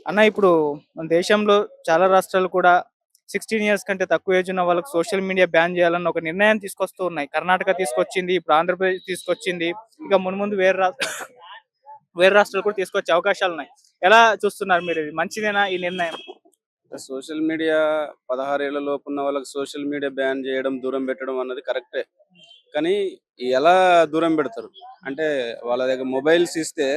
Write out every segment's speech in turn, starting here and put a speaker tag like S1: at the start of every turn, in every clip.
S1: అన్న ఇప్పుడు మన దేశంలో చాలా రాష్ట్రాలు కూడా 16 ఇయర్స్ కంటే తక్కువ ఏజ్ ఉన్న వాళ్ళకి సోషల్ మీడియా బ్యాన్ చేయాలన్న ఒక నిర్ణయం తీసుకొస్తూ ఉన్నాయి. కర్ణాటక తీసుకొచ్చింది. ఇప్పుడు ఆంధ్రప్రదేశ్ తీసుకొచ్చింది. ఇక మున్ముందు వేరే రాష్ట్రాలు కూడా తీసుకొచ్చే అవకాశాలున్నాయి. ఎలా చూస్తున్నారు మీరు ఇది? మంచిదేనా ఈ నిర్ణయం?
S2: సోషల్ మీడియా 16 ఏళ్ల లోపు ఉన్న వాళ్ళకి సోషల్ మీడియా బ్యాన్ చేయడం, దూరం పెట్టడం అన్నది కరెక్టే. కానీ ఎలా దూరం పెడతారు? అంటే వాళ్ళ దగ్గర మొబైల్స్ ఇస్తే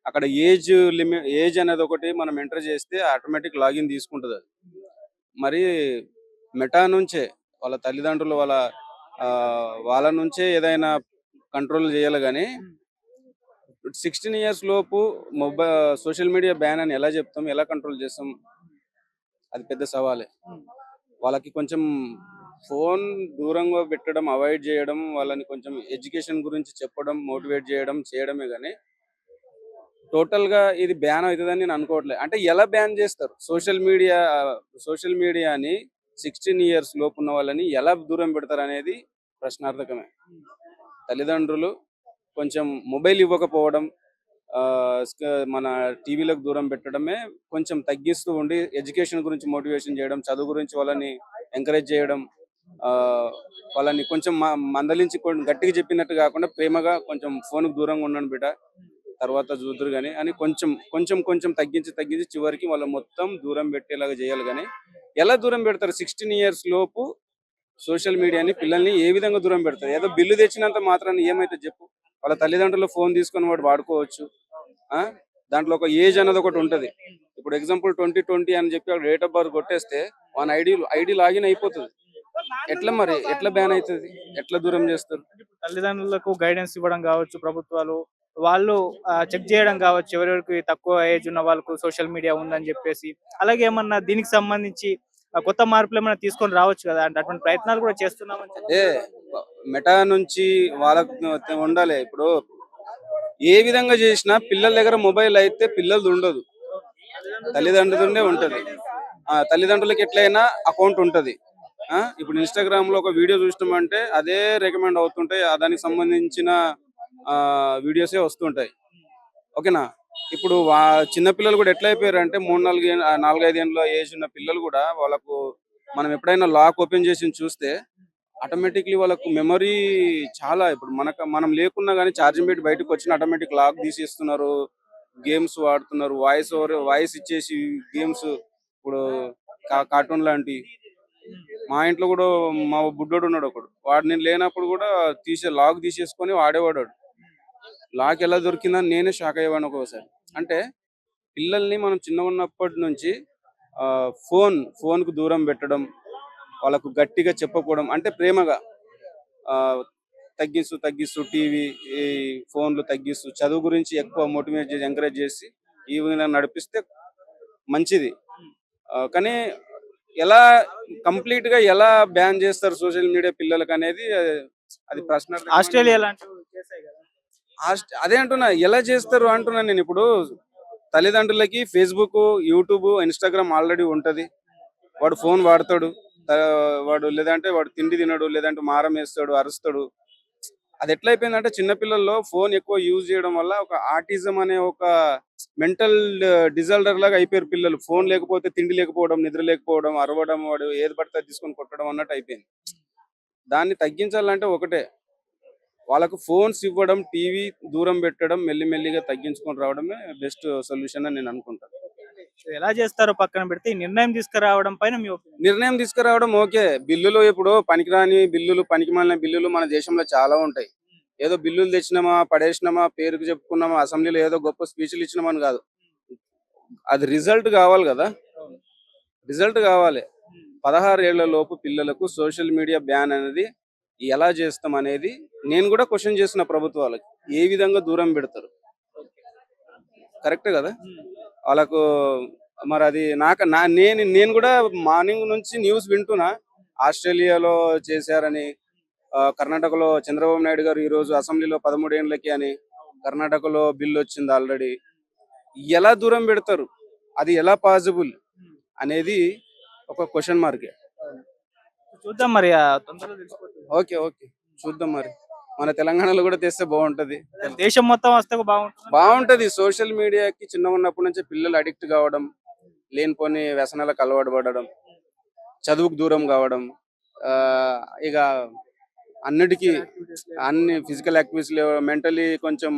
S2: అక్కడ ఏజ్ అనేది ఒకటి మనం ఎంటర్ చేస్తే ఆటోమేటిక్ లాగిన్ తీసుకుంటది అది. మరి మెటా నుంచే వాళ్ళ తల్లిదండ్రులు వాళ్ళ నుంచే ఏదైనా కంట్రోల్ చేయాలి గానీ 16 ఇయర్స్ లోపు సోషల్ మీడియా బ్యాన్ అని ఎలా చెప్తాం? ఎలా కంట్రోల్ చేస్తాం? అది పెద్ద సవాలే. వాళ్ళకి కొంచెం ఫోన్ దూరంగా పెట్టడం, అవాయిడ్ చేయడం, వాళ్ళని కొంచెం ఎడ్యుకేషన్ గురించి చెప్పడం, మోటివేట్ చేయడమే గానీ టోటల్‌గా ఇది బ్యాన్ అయితదని నేను అనుకోవట్లే. అంటే ఎలా బ్యాన్ చేస్తారు? సోషల్ మీడియాని 16 ఇయర్స్ లోపున్న వాళ్ళని ఎలా దూరం పెడతారనేది ప్రశ్నార్థకమే. తల్లిదండ్రులు కొంచెం మొబైల్ ఇవ్వకపోవడం, మన టీవీలకు దూరం పెట్టడమే కొంచెం తగ్గిస్తూ ఉండి, ఎడ్యుకేషన్ గురించి మోటివేషన్ చేయడం, చదువు గురించి వాళ్ళని ఎంకరేజ్ చేయడం, వాళ్ళని కొంచెం మందలించి గట్టిగా చెప్పినట్టు కాకుండా ప్రేమగా కొంచెం ఫోన్‌కి దూరంగా ఉండండి బిడ్డ, తర్వాత చూద్దురు గాని అని కొంచెం కొంచెం కొంచెం తగ్గించి చివరికి వాళ్ళ మొత్తం దూరం పెట్టేలాగా చేయాలి గాని ఎలా దూరం పెడతారు? 16 ఇయర్స్ లోపు సోషల్ మీడియాని పిల్లల్ని ఏ విధంగా దూరం పెడతారు? ఏదో బిల్లు తెచ్చినంత మాత్రాన ఏమైతే చెప్పు? వాళ్ళ తల్లిదండ్రులు ఫోన్ తీసుకొని వాడు వాడుకోవచ్చు. ఆ దాంట్లో ఒక ఏజ్ అనేది ఒకటి ఉంటది. ఇప్పుడు ఎగ్జాంపుల్ 2020 అని చెప్పి డేట్ ఆఫ్ బర్త్ కొట్టేస్తే వాని ఐడి లాగిన్ అయిపోతుంది. ఎట్లా బ్యాన్ అవుతుంది? ఎట్లా దూరం చేస్తారు?
S1: తల్లిదండ్రులకు గైడెన్స్ ఇవ్వడం కావచ్చు ప్రభుత్వాలు. వాళ్ళు చెక్ చేయడం కావచ్చు. ఎవరెవరికి తక్కువ ఏజ్ ఉన్న వాళ్ళకు సోషల్ మీడియా ఉందని చెప్పేసి. అలాగే ఏమన్నా దీనికి సంబంధించి కొత్త మార్పులేమన్నా తీసుకొని రావచ్చు కదా! అంటే అటువంటి ప్రయత్నాలు కూడా చేస్తున్నామని
S2: అదే మెటా నుంచి వాళ్ళకి ఉండాలి. ఇప్పుడు ఏ విధంగా చేసినా పిల్లల దగ్గర మొబైల్ అయితే పిల్లలది ఉండదు, తల్లిదండ్రులదే ఉంటది. తల్లిదండ్రులకి ఎట్లయినా అకౌంట్ ఉంటది. ఇప్పుడు ఇన్‌స్టాగ్రామ్ లో ఒక వీడియో చూసినామంటే అదే రికమెండ్ అవుతుంటాయి. దానికి సంబంధించిన వీడియోసే వస్తుంటాయి. ఓకేనా? ఇప్పుడు చిన్న పిల్లలు కూడా ఎట్లా అయిపోయారంటే 4-5 ఏళ్ళ ఏజ్ ఉన్న పిల్లలు కూడా వాళ్ళకు మనం ఎప్పుడైనా లాక్ ఓపెన్ చేసి చూస్తే ఆటోమేటిక్లీ వాళ్ళకు మెమరీ చాలా, ఇప్పుడు మనం లేకున్నా కానీ ఛార్జింగ్ పెట్టి బయటకు వచ్చిన ఆటోమేటిక్ లాక్ తీసేస్తున్నారు, గేమ్స్ వాడుతున్నారు, వాయిస్ ఇచ్చేసి గేమ్స్. ఇప్పుడు కార్టూన్ లాంటి మా ఇంట్లో కూడా మా బుడ్డోడు ఉన్నాడు ఒకడు, వాడు నేను లేనప్పుడు కూడా లాక్ తీసేసుకొని వాడేవాడు. లాక్ ఎలా దొరికిందని నేనే షాక్ అయ్యేవాడిని ఒక్కోసారి. అంటే పిల్లల్ని మనం చిన్నగా ఉన్నప్పటి నుంచి ఫోన్కు దూరం పెట్టడం, వాళ్ళకు గట్టిగా చెప్పకపోవడం, అంటే ప్రేమగా తగ్గిస్తూ టీవీ, ఈ ఫోన్లు తగ్గిస్తూ చదువు గురించి ఎక్కువ మోటివేట్ చేసి ఎంకరేజ్ చేసి ఈ విధంగా నడిపిస్తే మంచిది. కానీ ఎలా కంప్లీట్ గా ఎలా బ్యాన్ చేస్తారు సోషల్ మీడియా పిల్లలకు అనేది అది ప్రశ్న.
S1: ఆస్ట్రేలియా లాంటివి చేశాయి కదా!
S2: అదే అంటున్నా, ఎలా చేస్తారు అంటున్నా నేను. ఇప్పుడు తల్లిదండ్రులకి ఫేస్బుక్, యూట్యూబ్, ఇన్స్టాగ్రామ్ ఆల్రెడీ ఉంటది. వాడు ఫోన్ వాడతాడు. లేదంటే వాడు తిండి తినడు, లేదంటే మారం వేస్తాడు, అరుస్తాడు. అది ఎట్లా అయిపోయిందంటే చిన్నపిల్లల్లో ఫోన్ ఎక్కువ యూజ్ చేయడం వల్ల ఒక ఆటిజం అనే ఒక మెంటల్ డిజార్డర్ లాగా అయిపోయారు పిల్లలు. ఫోన్ లేకపోతే తిండి లేకపోవడం, నిద్ర లేకపోవడం, అరవడం, వాడు ఏది పడితే తీసుకొని కొట్టడం అన్నట్టు అయిపోయింది. దాన్ని తగ్గించాలంటే ఒకటే, వాళ్ళకు ఫోన్స్ ఇవ్వడం, టీవీ దూరం పెట్టడం, మెల్లిమెల్లిగా తగ్గించుకొని రావడమే బెస్ట్ సొల్యూషన్ అని నేను అనుకుంటాను.
S1: ఎలా చేస్తారో పక్కన పెడితే ఈ నిర్ణయం తీసుకురావడం పైన మీ ఒపీనియన్?
S2: నిర్ణయం తీసుకురావడం ఓకే. బిల్లులు ఇప్పుడు పనికిరాని బిల్లులు, పనికిమాలిన బిల్లులు మన దేశంలో చాలా ఉంటాయి. ఏదో బిల్లులు తెచ్చినామా, పడేసినామా, పేరుకు చెప్పుకున్నామా, అసెంబ్లీలో ఏదో గొప్ప స్పీచ్లు ఇచ్చినామని కాదు. అది రిజల్ట్ కావాలి కదా, రిజల్ట్ కావాలి. 16 ఏళ్ల లోపు పిల్లలకు సోషల్ మీడియా బ్యాన్ అనేది ఎలా చేస్తాం అనేది నేను కూడా క్వశ్చన్ చేసిన ప్రభుత్వాలకు. ఏ విధంగా దూరం పెడతారు? కరెక్ట్ కదా వాళ్ళకు. మరి అది నేను కూడా మార్నింగ్ నుంచి న్యూస్ వింటున్నా, ఆస్ట్రేలియాలో చేశారని, కర్ణాటకలో చంద్రబాబు నాయుడు గారు ఈ రోజు అసెంబ్లీలో 13 ఏళ్ళకి అని కర్ణాటకలో బిల్ వచ్చింది ఆల్రెడీ. ఎలా దూరం పెడతారు? అది ఎలా పాసిబుల్ అనేది ఒక క్వశ్చన్ మార్కే.
S1: చూద్దాం మరి తొందరలో తెలిసిపోతుంది.
S2: ఓకే, చూద్దాం మరి. మన తెలంగాణలో కూడా తెస్తే బాగుంటది.
S1: దేశం మొత్తం వస్తే బాగుంటుంది.
S2: బాగుంటది. సోషల్ మీడియాకి చిన్నగా ఉన్నప్పటి నుంచి పిల్లలు అడిక్ట్ కావడం, లేనిపోని వ్యసనాలకు అలవాటు పడడం, చదువుకు దూరం కావడం, ఇక అన్నిటికీ అన్ని ఫిజికల్ యాక్టివిటీస్ మెంటలీ కొంచెం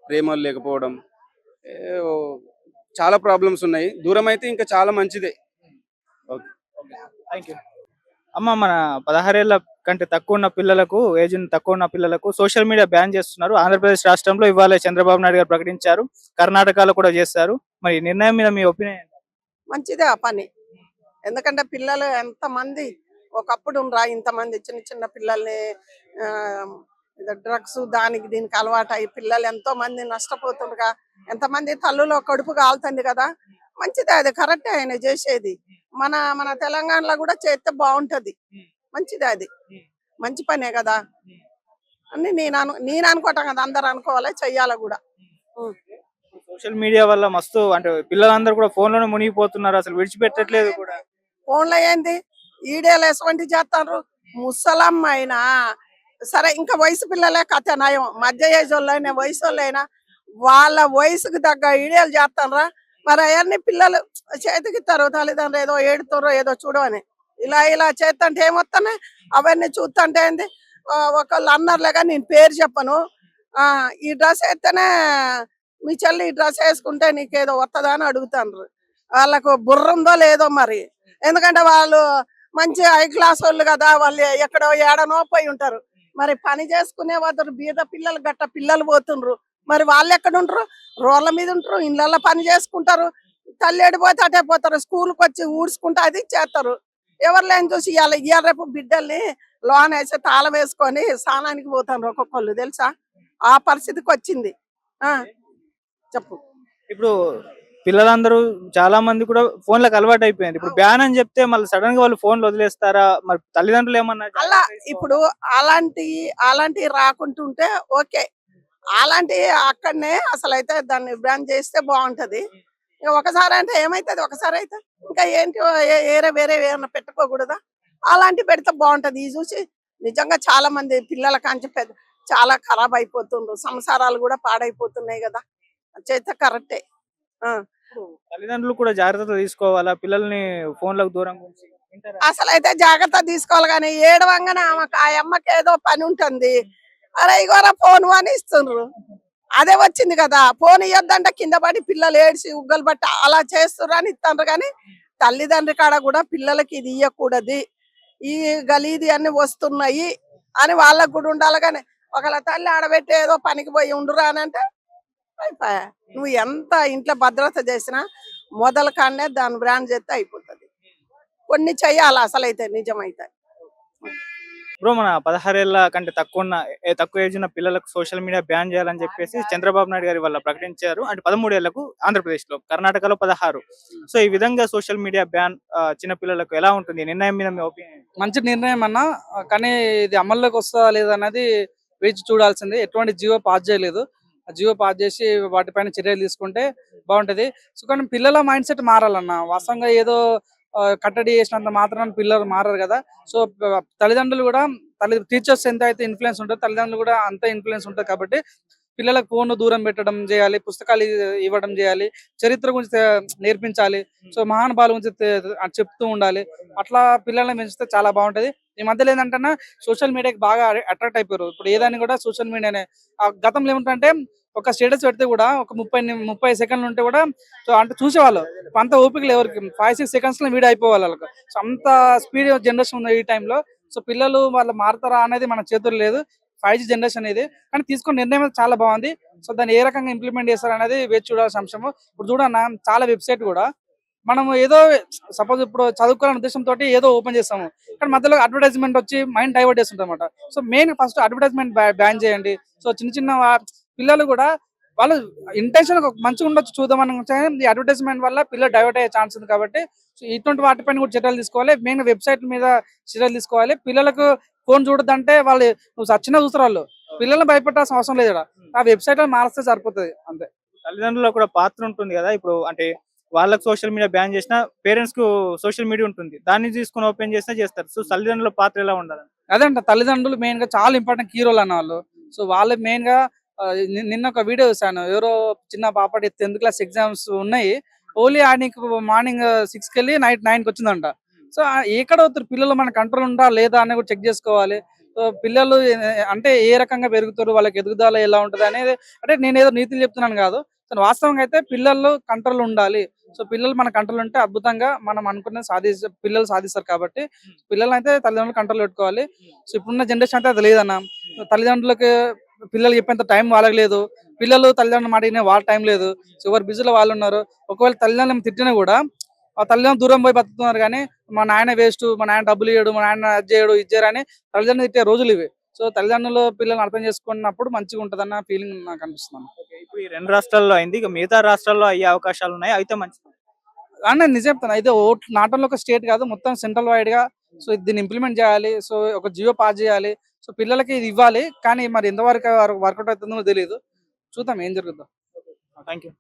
S2: ప్రేమలు లేకపోవడం, ఏవో చాలా ప్రాబ్లమ్స్ ఉన్నాయి. దూరం అయితే ఇంకా చాలా మంచిదే. ఓకే.
S1: Thank you. అమ్మ, మన 16 ఏళ్ల కంటే తక్కువ ఉన్న పిల్లలకు, ఏజ్ తక్కువ ఉన్న పిల్లలకు సోషల్ మీడియా బ్యాన్ చేస్తున్నారు. ఆంధ్రప్రదేశ్ రాష్ట్రంలో ఇవాళ చంద్రబాబు నాయుడు గారు ప్రకటించారు. కర్ణాటకలో కూడా చేస్తారు. మరి ఈ నిర్ణయం మీద మీ ఒపీనియన్ ఏంటి?
S3: మంచిదే ఆ పని. ఎందుకంటే పిల్లలు ఎంతమంది ఒకప్పుడు రా ఇంతమంది చిన్న చిన్న పిల్లల్ని డ్రగ్స్ దానికి దీనికి అలవాటు అయ్యి పిల్లలు ఎంతో మంది నష్టపోతుండగా ఎంతమంది తల్లులో కడుపు కాలుతుంది కదా. మంచిదే, అది కరెక్టే ఆయన చేసేది. మన మన తెలంగాణలో కూడా చేస్తే బాగుంటది. మంచిదే, అది మంచి పనే కదా అని నేను అనుకోవటం కదా, అందరు అనుకోవాలి, చెయ్యాలి కూడా.
S1: సోషల్ మీడియా వల్ల మస్తు అంటే పిల్లలందరూ కూడా ఫోన్ లోనే మునిగిపోతున్నారు, అసలు విడిచిపెట్టట్లేదు కూడా.
S3: ఫోన్లో ఏంది ఈడేలు ఎటువంటి చేస్తారు, ముసలమ్మ అయినా సరే, ఇంకా వయసు పిల్లలే కథ నయం, మధ్య ఏజ్ వాళ్ళైనా వయసు వాళ్ళైనా వాళ్ళ వయసుకు తగ్గ ఈడేలు చేస్తారా. మరి అవన్నీ పిల్లలు చేతికిస్తారు, తల్లిదండ్రులు ఏదో ఏడుతారో ఏదో చూడమని ఇలా ఇలా చేస్తుంటే ఏమొస్తున్నాయి, అవన్నీ చూస్తుంటే ఏంది. ఒకళ్ళు అన్నారులేగా, నేను పేరు చెప్పను, ఈ డ్రెస్ వేస్తేనే మీ చెల్లి ఈ డ్రెస్ వేసుకుంటే నీకేదో వస్తుందా అని అడుగుతాండ్రు. వాళ్ళకు బుర్ర ఉందో లేదో మరి, ఎందుకంటే వాళ్ళు మంచి హై క్లాస్ వాళ్ళు కదా, వాళ్ళు ఎక్కడో ఏడనో పోయి ఉంటారు. మరి పని చేసుకునే వాళ్ళు బీద పిల్లలు గట్ట పిల్లలు పోతుండ్రు, మరి వాళ్ళు ఎక్కడ ఉంటారు, రోడ్ల మీద ఉంటారు, ఇళ్ళల్లో పని చేసుకుంటారు. తల్లి ఎడిపోతే అటే పోతారు, స్కూల్కి వచ్చి ఊడ్చుకుంటా అది చేస్తారు. ఎవరు లేని చూసి ఇవాళ రేపు బిడ్డల్ని లోన్ వేసి తాళం వేసుకొని స్నానానికి పోతారు ఒక్కొక్కళ్ళు, తెలుసా. ఆ పరిస్థితికి వచ్చింది. చెప్పు.
S1: ఇప్పుడు పిల్లలందరూ చాలా మంది కూడా ఫోన్లకు అలవాటు అయిపోయింది. ఇప్పుడు బ్యాన్ అని చెప్తే మళ్ళీ సడన్ గా వాళ్ళు ఫోన్లు వదిలేస్తారా? మరి తల్లిదండ్రులు ఏమన్నా
S3: అలా ఇప్పుడు అలాంటి రాకుంటుంటే ఓకే, అలాంటి అక్కడనే అసలు అయితే దాన్ని బ్యాన్ చేస్తే బాగుంటది. ఇక ఒకసారి అంటే ఏమైతుంది, ఒకసారి అయితే ఇంకా ఏంటి వేరే ఏమన్నా పెట్టుకోకూడదా, అలాంటి పెడితే బాగుంటది. ఇది చూసి నిజంగా చాలా మంది పిల్లల కాంచి పెద్ద చాలా ఖరాబ్ అయిపోతుండ్రు, సంసారాలు కూడా పాడైపోతున్నాయి కదా. చేస్తే కరెక్టే.
S1: తల్లిదండ్రులు కూడా జాగ్రత్తలు తీసుకోవాలా పిల్లల్ని ఫోన్లకు దూరంగా ఉంచి?
S3: అసలు అయితే జాగ్రత్త తీసుకోవాలి, కానీ ఏడవంగానే ఆమెకు ఆ అమ్మకి ఏదో పని ఉంటుంది, అరే ఇగోరా ఫోన్ అని ఇస్తుండ్రు. అదే వచ్చింది కదా, ఫోన్ ఇవ్వద్దంటే కింద పడి పిల్లలు ఏడ్చి ఉగ్గలు బట్టి అలా చేస్తుర్రు అని ఇస్తుండ్రు. కానీ తల్లిదండ్రి కాడ కూడా పిల్లలకి ఇది ఇవ్వకూడదు, ఈ గలీది అన్ని వస్తున్నాయి అని వాళ్ళకు కూడా ఉండాలి. కానీ ఒకళ్ళ తల్లి ఆడబెట్టి ఏదో పనికి పోయి ఉండురా అని అంటే అయిపోయా. నువ్వు ఎంత ఇంట్లో భద్రత చేసినా మొదల కాడనే దాన్ని బ్రాండ్ చేస్తే అయిపోతుంది. కొన్ని చెయ్యాలి అసలైతే, నిజమైతే.
S1: బ్రో, మన 16 ఏళ్ల కంటే తక్కువ ఏజ్ ఉన్న పిల్లలకు సోషల్ మీడియా బ్యాన్ చేయాలని చెప్పేసి చంద్రబాబు నాయుడు గారి వల్ల ప్రకటించారు. అంటే 13 ఏళ్లకు ఆంధ్రప్రదేశ్ లో, కర్ణాటకలో 16. సో ఈ విధంగా సోషల్ మీడియా బ్యాన్ చిన్న పిల్లలకు ఎలా ఉంటుంది? నిర్ణయం మీద మీ ఒపీనియన్?
S4: మంచి నిర్ణయం అన్న, కానీ ఇది అమల్లోకి వస్తుందా లేదా అనేది వేచి చూడాల్సిందే. ఎటువంటి జియో పాస్ చేయలేదు, ఆ జియో పాస్ చేసి వాటిపైన చర్యలు తీసుకుంటే బాగుంటది. సో కానీ పిల్లల మైండ్ సెట్ మారాలన్న. వాస్తవంగా ఏదో కట్టడి చేసినంత మాత్రాన పిల్లలు మారరు కదా. సో తల్లిదండ్రులు కూడా టీచర్స్ ఎంత అయితే ఇన్ఫ్లుయెన్స్ ఉంటుందో తల్లిదండ్రులు కూడా అంత ఇన్ఫ్లుయెన్స్ ఉంటుంది. కాబట్టి పిల్లలకు ఫోన్ దూరం పెట్టడం చేయాలి, పుస్తకాలు ఇవ్వడం చేయాలి, చరిత్ర గురించి నేర్పించాలి, సో మహానుభావుల గురించి చెప్తూ ఉండాలి. అట్లా పిల్లల్ని పెంచితే చాలా బాగుంటది. ఈ మధ్యలో ఏంటంటే సోషల్ మీడియాకి బాగా అట్రాక్ట్ అయిపోయారు. ఇప్పుడు ఏదాన్ని కూడా సోషల్ మీడియానే. గతంలో ఏమిటంటే ఒక స్టేటస్ పెడితే కూడా ఒక 30 సెకండ్లు ఉంటే కూడా సో అంటే చూసేవాళ్ళు. అంత ఓపికలు ఎవరికి 5-6 సెకండ్స్ లో వీడియో అయిపోవాలి వాళ్ళకి. సో అంత స్పీడ్ జనరేషన్ ఉంది ఈ టైంలో. సో పిల్లలు వాళ్ళు మారుతారా అనేది మన చేతుల్లో లేదు. 5G జనరేషన్ ఇది, కానీ తీసుకున్న నిర్ణయం చాలా బాగుంది. సో దాన్ని ఏ రకంగా ఇంప్లిమెంట్ చేస్తారు అనేది వేచి చూడాల్సిన అంశము. ఇప్పుడు చూడన్నా చాలా వెబ్సైట్ కూడా మనం ఏదో సపోజ్ ఇప్పుడు చదువుకోవాలనే ఉద్దేశంతో ఏదో ఓపెన్ చేస్తాము, కానీ మధ్యలో అడ్వర్టైజ్మెంట్ వచ్చి మైండ్ డైవర్ట్ చేస్తుంటాం అనమాట. So main first advertisement ban చేయండి. సో చిన్న పిల్లలు కూడా వాళ్ళు ఇంటెన్షన్ మంచిగా ఉండొచ్చు చూద్దామని, ఈ అడ్వర్టైజ్మెంట్ వల్ల పిల్లలు డైవర్ట్ అయ్యే ఛాన్స్ ఉంది. కాబట్టి సో ఇటువంటి వాటిపైన కూడా చర్యలు తీసుకోవాలి. మెయిన్ వెబ్సైట్ మీద చర్యలు తీసుకోవాలి. పిల్లలకు ఫోన్ చూడదంటే వాళ్ళు నువ్వు సచ్చినా చూస్తారు, వాళ్ళు పిల్లల్ని భయపెట్టాల్సిన అవసరం లేదు. ఆ వెబ్సైట్ మారిస్తే సరిపోతుంది అంతే.
S1: తల్లిదండ్రులకు కూడా పాత్ర ఉంటుంది కదా. ఇప్పుడు అంటే వాళ్ళకి సోషల్ మీడియా బ్యాన్ చేసినా పేరెంట్స్ కు సోషల్ మీడియా ఉంటుంది, దాన్ని తీసుకుని ఓపెన్ చేసినా చేస్తారు. సో తల్లిదండ్రుల పాత్ర ఎలా ఉండాలి?
S4: అదే అంట, తల్లిదండ్రులు మెయిన్ గా చాలా ఇంపార్టెంట్ కీ రోల్ అన్న వాళ్ళు. సో వాళ్ళు మెయిన్ గా నిన్న ఒక వీడియో చూసాను, ఎవరో చిన్న పాప 10th క్లాస్ ఎగ్జామ్స్ ఉన్నాయి, ఓన్లీ ఆయనకి మార్నింగ్ 6కి వెళ్ళి నైట్ 9కి వచ్చిందంట. సో ఎక్కడ అవుతారు పిల్లలు, మన కంట్రోల్ ఉందా లేదా అని కూడా చెక్ చేసుకోవాలి. సో పిల్లలు అంటే ఏ రకంగా పెరుగుతారు, వాళ్ళకి ఎదుగుదల ఎలా ఉంటది అనేది, అంటే నేను ఏదో నీతులు చెప్తున్నాను కాదు, సో వాస్తవంగా అయితే పిల్లలు కంట్రోల్ ఉండాలి. సో పిల్లలు మన కంట్రోల్ ఉంటే అద్భుతంగా మనం అనుకున్న పిల్లలు సాధిస్తారు. కాబట్టి పిల్లలు అయితే తల్లిదండ్రులు కంట్రోల్ పెట్టుకోవాలి. సో ఇప్పుడున్న జనరేషన్ అయితే అది లేదన్న. తల్లిదండ్రులకి పిల్లలు చెప్పేంత టైం వాళ్ళకి లేదు, పిల్లలు తల్లిదండ్రులు మాట వినే వాళ్ళ టైం లేదు. సో ఎవరు బిజీలో వాళ్ళు ఉన్నారు. ఒకవేళ తల్లిదండ్రులు తిట్టినా కూడా ఆ తల్లిదండ్రులు దూరం పోయి బతుకుతున్నారు, కానీ మా నాయన వేస్ట్, మా నాయన డబ్బులు ఇయ్యడు, మా నాయన అది చేయడు ఇది చేయరు అని తల్లిదండ్రులు తిట్టే రోజులు ఇవి. సో తల్లిదండ్రులు పిల్లల్ని అర్థం చేసుకున్నప్పుడు మంచిగా ఉంటదన్న ఫీలింగ్ నాకు అనిపిస్తుంది.
S1: ఇప్పుడు ఈ 2 రాష్ట్రాల్లో అయింది, ఇక మిగతా రాష్ట్రాల్లో అయ్యే అవకాశాలు ఉన్నాయి, అయితే మంచిది.
S4: నేను నిజం చెప్తాను, అయితే ఓట్లు నాటంలో ఒక స్టేట్ కాదు, మొత్తం సెంట్రల్ వైడ్ గా సో దీన్ని ఇంప్లిమెంట్ చేయాలి. సో ఒక జియో పాస్ చేయాలి. సో పిల్లలకి ఇది ఇవ్వాలి, కానీ మరి ఎంతవరకు వర్కౌట్ అవుతుందో తెలియదు. చూద్దాం ఏం జరుగుతుందో.
S1: Thank you.